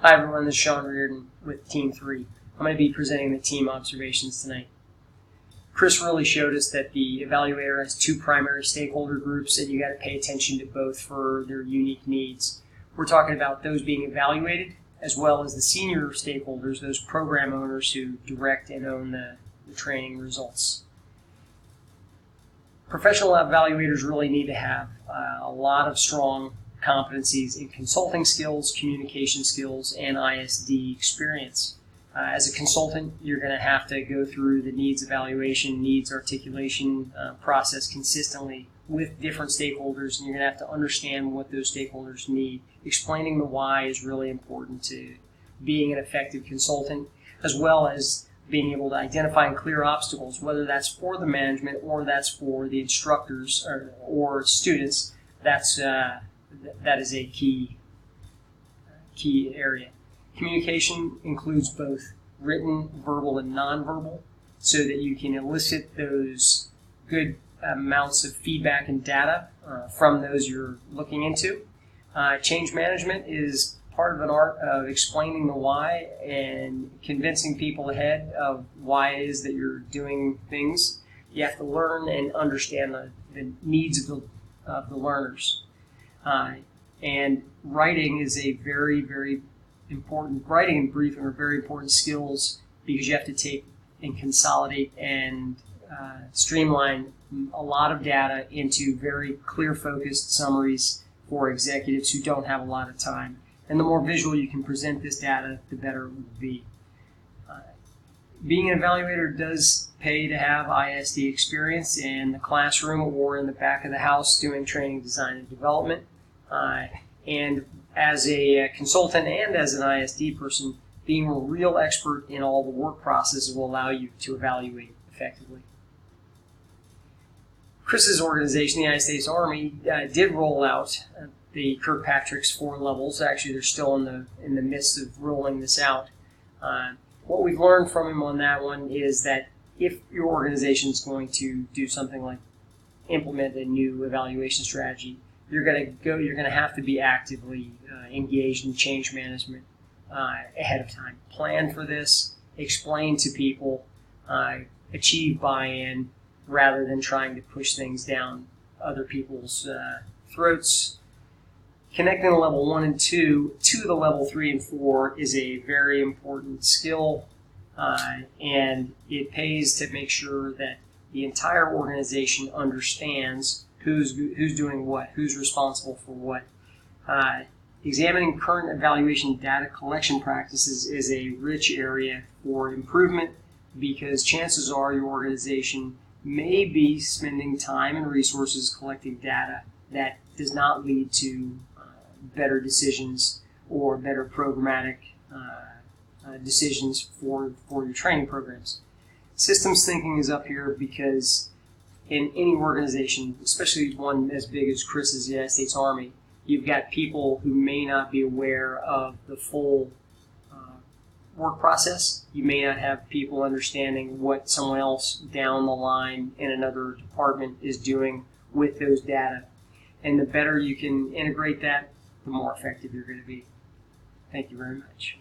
Hi everyone, this is Sean Reardon with Team 3. I'm going to be presenting the team observations tonight. Chris really showed us that the evaluator has two primary stakeholder groups and you got to pay attention to both for their unique needs. We're talking about those being evaluated as well as the senior stakeholders, those program owners who direct and own the training results. Professional evaluators really need to have a lot of strong competencies in consulting skills, communication skills, and ISD experience. As a consultant, you're going to have to go through the needs evaluation, needs articulation process consistently with different stakeholders, and you're going to have to understand what those stakeholders need. Explaining the why is really important to being an effective consultant, as well as being able to identify and clear obstacles, whether that's for the management or that's for the instructors or students. That is a key area. Communication includes both written, verbal, and nonverbal, so that you can elicit those good amounts of feedback and data from those you're looking into. Change management is part of an art of explaining the why and convincing people ahead of why it is that you're doing things. You have to learn and understand the needs of the learners. And writing is a very, very important, writing and briefing are very important skills because you have to take and consolidate and streamline a lot of data into very clear focused summaries for executives who don't have a lot of time. And the more visual you can present this data, the better it will be. Being an evaluator does pay to have ISD experience in the classroom or in the back of the house doing training, design, and development. And as a consultant and as an ISD person, being a real expert in all the work processes will allow you to evaluate effectively. Chris's organization, the United States Army, did roll out the Kirkpatrick's 4 levels. Actually, they're still in the midst of rolling this out. What we've learned from him on that one is that if your organization is going to do something like implement a new evaluation strategy, you're going to have to be actively engaged in change management ahead of time. Plan for this, explain to people, achieve buy-in rather than trying to push things down other people's throats. Connecting the level 1 and 2 to the level 3 and 4 is a very important skill, and it pays to make sure that the entire organization understands who's doing what, who's responsible for what. Examining current evaluation data collection practices is a rich area for improvement because chances are your organization may be spending time and resources collecting data that does not lead to better decisions or better programmatic decisions for your training programs. Systems thinking is up here because in any organization, especially one as big as Chris's United States Army, you've got people who may not be aware of the full work process. You may not have people understanding what someone else down the line in another department is doing with those data. And the better you can integrate that, the more effective you're going to be. Thank you very much.